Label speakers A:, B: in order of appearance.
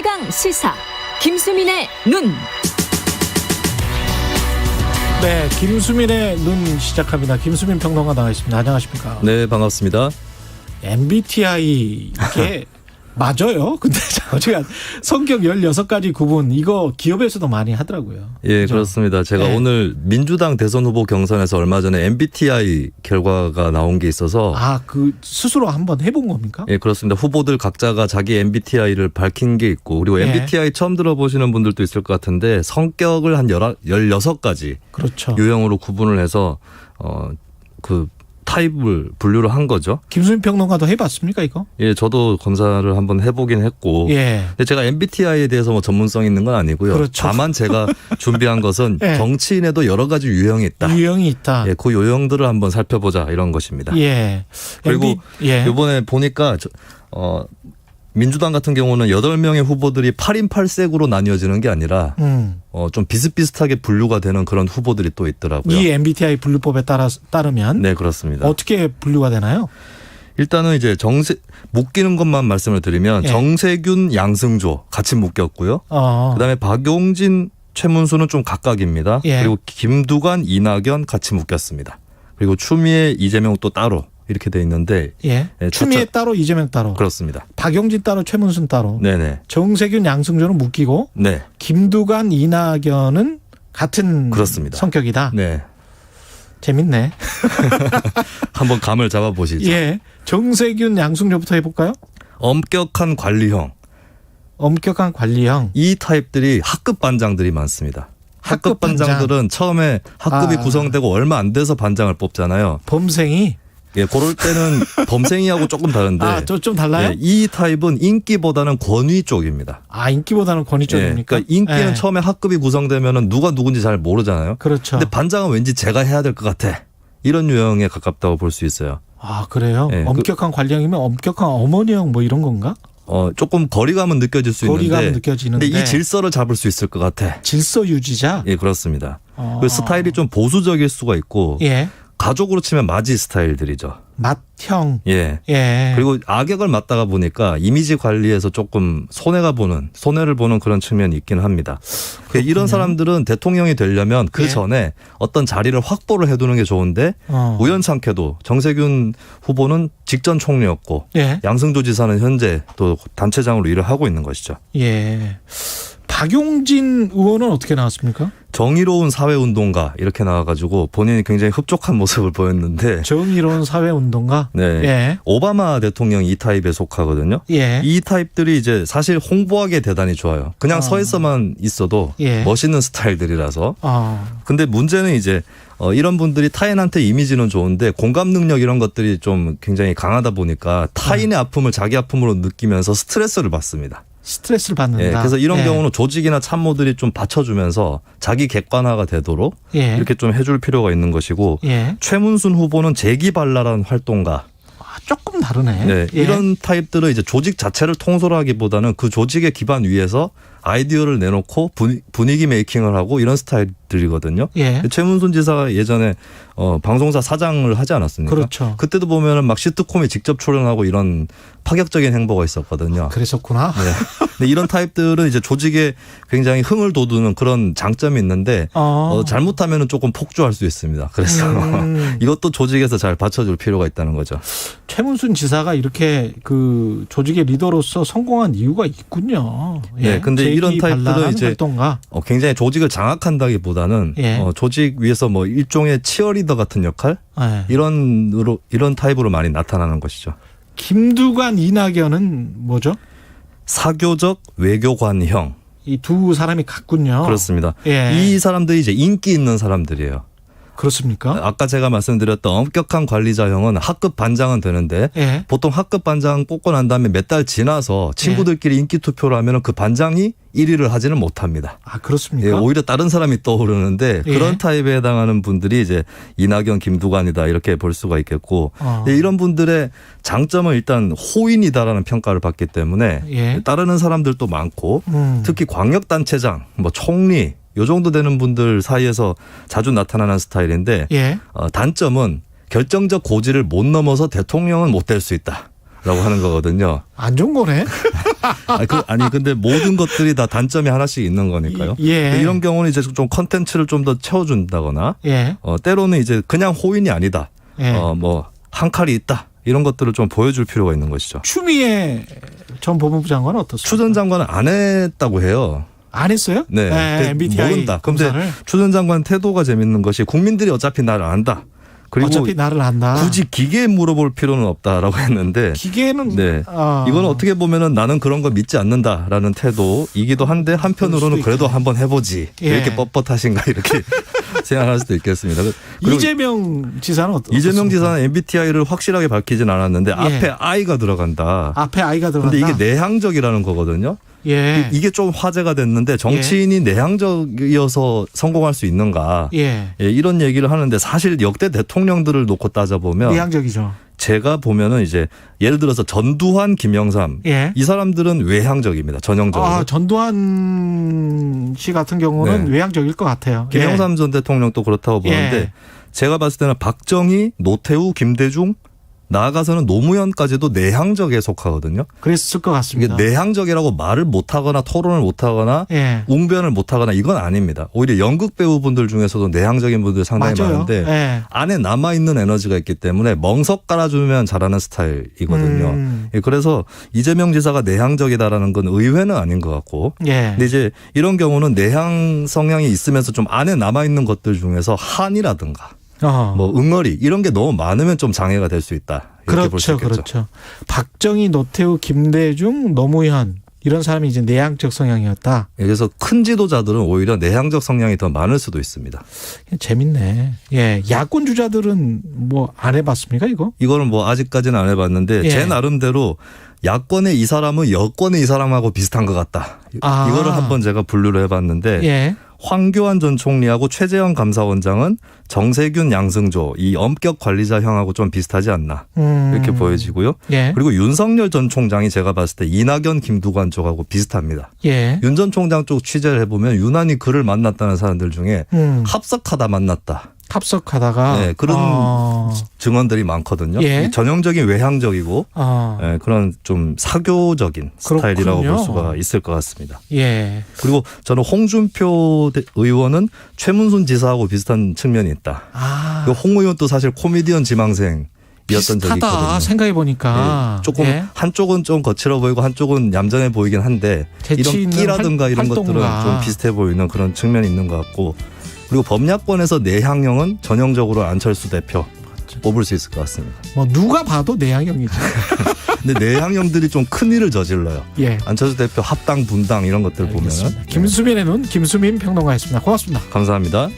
A: 최강 시사 김수민의 눈.
B: 네, 김수민의 눈 시작합니다. 김수민 평론가 나와 있습니다. 안녕하십니까?
C: 네, 반갑습니다.
B: MBTI 이게 맞아요? 근데 제가 성격 16가지 구분 이거 기업에서도 많이 하더라고요.
C: 예,
B: 그죠?
C: 그렇습니다. 제가
B: 네.
C: 오늘 민주당 대선 후보 경선에서 얼마 전에 MBTI 결과가 나온 게 있어서
B: 그 스스로 한번 해본 겁니까?
C: 예, 그렇습니다. 후보들 각자가 자기 MBTI를 밝힌 게 있고 그리고
B: 예.
C: MBTI 처음 들어보시는 분들도 있을 것 같은데 성격을 한 16가지
B: 그렇죠.
C: 유형으로 구분을 해서 그 타입을 분류를 한 거죠.
B: 김수민 평론가도 해봤습니까 이거?
C: 예, 저도 검사를 한번 해보긴 했고.
B: 예.
C: 근데 제가 MBTI에 대해서 뭐 전문성 있는 건 아니고요.
B: 그렇죠.
C: 다만 제가 준비한 것은
B: 예.
C: 정치인에도 여러 가지 유형이 있다.
B: 유형이 있다.
C: 예, 그 유형들을 한번 살펴보자 이런 것입니다.
B: 예.
C: 그리고
B: 예.
C: 이번에 보니까 민주당 같은 경우는 8명의 후보들이 8인 8색으로 나뉘어지는 게 아니라 좀 비슷비슷하게 분류가 되는 그런 후보들이 또 있더라고요.
B: 이 MBTI 분류법에 따르면
C: 네, 그렇습니다.
B: 어떻게 분류가 되나요?
C: 일단은 이제 묶이는 것만 말씀을 드리면
B: 예.
C: 정세균, 양승조 같이 묶였고요. 그다음에 박용진, 최문수는 좀 각각입니다.
B: 예.
C: 그리고 김두관, 이낙연 같이 묶였습니다. 그리고 추미애, 이재명 또 따로 이렇게 돼 있는데
B: 예.
C: 예,
B: 추미애 따로 이재명 따로.
C: 그렇습니다.
B: 박용진 따로 최문순 따로.
C: 네네.
B: 정세균 양승조는 묶이고
C: 네.
B: 김두관 이낙연은 같은
C: 그렇습니다.
B: 성격이다.
C: 네.
B: 재밌네.
C: 한번 감을 잡아보시죠.
B: 예. 정세균 양승조부터 해볼까요?
C: 엄격한 관리형.
B: 엄격한 관리형.
C: 이 타입들이 학급 반장들이 많습니다. 학급
B: 학급 반장.
C: 반장들은 처음에 학급이 구성되고 얼마 안 돼서 반장을 뽑잖아요.
B: 범생이.
C: 예, 그럴 때는 범생이하고 조금 다른데.
B: 좀 달라요?
C: 예, 이 타입은 인기보다는 권위 쪽입니다.
B: 인기보다는 권위
C: 예,
B: 쪽입니까?
C: 그러니까 인기는
B: 예.
C: 처음에 학급이 구성되면은 누가 누군지 잘 모르잖아요.
B: 그렇죠.
C: 근데 반장은 왠지 제가 해야 될 것 같아. 이런 유형에 가깝다고 볼 수 있어요.
B: 그래요?
C: 예,
B: 엄격한 관리형이면 엄격한 어머니형 뭐 이런 건가?
C: 조금 거리감은 느껴질 수
B: 거리감은
C: 있는데.
B: 느껴지는데.
C: 근데 이 질서를 잡을 수 있을 것 같아.
B: 질서 유지자?
C: 예, 그렇습니다. 그 스타일이 좀 보수적일 수가 있고.
B: 예.
C: 가족으로 치면 맞이 스타일들이죠.
B: 맏형.
C: 예.
B: 예.
C: 그리고 악역을 맡다가 보니까 이미지 관리에서 조금 손해를 보는 그런 측면이 있긴 합니다. 이런 사람들은 대통령이 되려면 그
B: 예.
C: 전에 어떤 자리를 확보를 해두는 게 좋은데 우연찮게도 정세균 후보는 직전 총리였고
B: 예.
C: 양승조 지사는 현재 또 단체장으로 일을 하고 있는 것이죠.
B: 예. 박용진 의원은 어떻게 나왔습니까?
C: 정의로운 사회운동가 이렇게 나와가지고 본인이 굉장히 흡족한 모습을 보였는데
B: 정의로운 사회운동가?
C: 네.
B: 예.
C: 오바마 대통령이 이 타입에 속하거든요.
B: 예.
C: 이 타입들이 이제 사실 홍보하기에 대단히 좋아요. 그냥 서에서만 있어도
B: 예.
C: 멋있는 스타일들이라서. 근데 문제는 이제 이런 분들이 타인한테 이미지는 좋은데 공감 능력 이런 것들이 좀 굉장히 강하다 보니까 타인의 아픔을 자기 아픔으로 느끼면서 스트레스를 받습니다.
B: 스트레스를 받는다.
C: 예, 그래서 이런
B: 예.
C: 경우는 조직이나 참모들이 좀 받쳐주면서 자기 객관화가 되도록
B: 예.
C: 이렇게 좀 해줄 필요가 있는 것이고
B: 예.
C: 최문순 후보는 재기발랄한 활동가.
B: 조금 다르네.
C: 네,
B: 예.
C: 이런 타입들은 이제 조직 자체를 통솔하기보다는 그 조직의 기반 위에서 아이디어를 내놓고 분위기 메이킹을 하고 이런 스타일들이거든요.
B: 예.
C: 최문순 지사가 예전에 방송사 사장을 하지 않았습니까?
B: 그렇죠.
C: 그때도 보면은 막 시트콤에 직접 출연하고 이런 파격적인 행보가 있었거든요.
B: 그랬었구나.
C: 네. 근데 이런 타입들은 이제 조직에 굉장히 흥을 돋우는 그런 장점이 있는데 잘못하면은 조금 폭주할 수 있습니다. 그래서 이것도 조직에서 잘 받쳐줄 필요가 있다는 거죠.
B: 최문순 지사가 이렇게 그 조직의 리더로서 성공한 이유가 있군요. 예.
C: 네, 근데 이런 타입들은 이제
B: 활동가.
C: 굉장히 조직을 장악한다기보다는
B: 예.
C: 조직 위에서 뭐 일종의 치어리더 같은 역할
B: 예.
C: 이런 타입으로 많이 나타나는 것이죠.
B: 김두관 이낙연은 뭐죠?
C: 사교적 외교관형.
B: 이 두 사람이 같군요.
C: 그렇습니다.
B: 예.
C: 이 사람들이 이제 인기 있는 사람들이에요.
B: 그렇습니까?
C: 아까 제가 말씀드렸던 엄격한 관리자형은 학급 반장은 되는데
B: 예.
C: 보통 학급 반장 뽑고 난 다음에 몇 달 지나서 친구들끼리 인기 투표를 하면 그 반장이 1위를 하지는 못합니다.
B: 그렇습니까?
C: 예, 오히려 다른 사람이 떠오르는데
B: 예.
C: 그런 타입에 해당하는 분들이 이제 이낙연, 김두관이다 이렇게 볼 수가 있겠고 이런 분들의 장점은 일단 호인이다라는 평가를 받기 때문에
B: 예.
C: 따르는 사람들도 많고 특히 광역단체장, 뭐 총리 요 정도 되는 분들 사이에서 자주 나타나는 스타일인데
B: 예.
C: 단점은 결정적 고지를 못 넘어서 대통령은 못 될 수 있다. 라고 하는 거거든요.
B: 안 좋은 거네.
C: 아니 근데 모든 것들이 다 단점이 하나씩 있는 거니까요.
B: 예.
C: 이런 경우는 이제 좀 컨텐츠를 좀 더 채워준다거나
B: 예.
C: 때로는 이제 그냥 호인이 아니다.
B: 예.
C: 뭐 한 칼이 있다. 이런 것들을 좀 보여줄 필요가 있는 것이죠.
B: 추미애 전 법무부 장관은 어떻습니까?
C: 추 전 장관은 안 했다고 해요.
B: 안 했어요?
C: 네.
B: MBTI
C: 모른다. 근데
B: 검사를.
C: 추 전 장관 태도가 재밌는 것이 국민들이 어차피 나를 안다. 그리고
B: 어차피 나를 안다.
C: 굳이 기계에 물어볼 필요는 없다라고 했는데
B: 기계는
C: 네. 이거는 어떻게 보면은 나는 그런 거 믿지 않는다라는 태도이기도 한데 한편으로는 그래도 한번 해보지.
B: 예.
C: 왜 이렇게 뻣뻣하신가 이렇게 생각할 수도 있겠습니다. 그리고
B: 이재명 지사는
C: 이재명 지사는 MBTI를 확실하게 밝히진 않았는데 앞에 I가 들어간다.
B: 앞에 I가 들어간다.
C: 근데 이게 내향적이라는 거거든요.
B: 예.
C: 이게 좀 화제가 됐는데 정치인이 내향적이어서 성공할 수 있는가.
B: 예.
C: 이런 얘기를 하는데 사실 역대 대통령들을 놓고 따져보면
B: 내향적이죠.
C: 제가 보면은 이제 예를 들어서 전두환, 김영삼
B: 예.
C: 이 사람들은 외향적입니다. 전형적으로.
B: 전두환 씨 같은 경우는
C: 네.
B: 외향적일 것 같아요.
C: 김영삼 전 대통령도 그렇다고 보는데
B: 예.
C: 제가 봤을 때는 박정희, 노태우, 김대중 나아가서는 노무현까지도 내향적에 속하거든요.
B: 그랬을 것
C: 이게
B: 같습니다.
C: 내향적이라고 말을 못하거나 토론을 못하거나
B: 예.
C: 웅변을 못하거나 이건 아닙니다. 오히려 연극 배우분들 중에서도 내향적인 분들 상당히
B: 맞아요.
C: 많은데
B: 예.
C: 안에 남아있는 에너지가 있기 때문에 멍석 깔아주면 잘하는 스타일이거든요. 예, 그래서 이재명 지사가 내향적이다라는 건 의외는 아닌 것 같고
B: 예.
C: 근데 이제 이런 경우는 내향 성향이 있으면서 좀 안에 남아있는 것들 중에서 한이라든가 뭐 응어리 이런 게 너무 많으면 좀 장애가 될 수 있다. 이렇게 볼 수
B: 그렇죠.
C: 있겠죠.
B: 그렇죠. 박정희, 노태우, 김대중, 노무현 이런 사람이 이제 내향적 성향이었다.
C: 그래서 큰 지도자들은 오히려 내향적 성향이 더 많을 수도 있습니다.
B: 재밌네. 예. 야권 주자들은 뭐 안 해봤습니까 이거?
C: 이거는 뭐 아직까지는 안 해봤는데
B: 예.
C: 제 나름대로 야권의 이 사람은 여권의 이 사람하고 비슷한 것 같다. 이거를 한번 제가 분류를 해봤는데
B: 예.
C: 황교안 전 총리하고 최재형 감사원장은 정세균, 양승조 이 엄격 관리자형하고 좀 비슷하지 않나 이렇게 보여지고요.
B: 예.
C: 그리고 윤석열 전 총장이 제가 봤을 때 이낙연, 김두관 쪽하고 비슷합니다.
B: 예.
C: 윤 전 총장 쪽 취재를 해보면 유난히 그를 만났다는 사람들 중에 합석하다 만났다.
B: 합석하다가
C: 네, 그런 증언들이 많거든요.
B: 예.
C: 전형적인 외향적이고 네, 그런 좀 사교적인 스타일이라고 볼 수가 있을 것 같습니다.
B: 예.
C: 그리고 저는 홍준표 의원은 최문순 지사하고 비슷한 측면이 있다. 홍 의원도 사실 코미디언 지망생. 이었던 적이 있거든요.
B: 생각해 보니까
C: 네, 조금 한쪽은 좀 거칠어 보이고 한쪽은 얌전해 보이긴 한데 이런 끼라든가 이런 것들은 좀 비슷해 보이는 그런 측면이 있는 것 같고 그리고 법야권에서 내향형은 전형적으로 안철수 대표 뽑을 수 있을 것 같습니다.
B: 뭐 누가 봐도 내향형이죠.
C: 근데 내향형들이 좀 큰 일을 저질러요.
B: 예.
C: 안철수 대표 합당 분당 이런 것들 보면.
B: 김수민의 눈 김수민 평론가였습니다. 고맙습니다.
C: 감사합니다.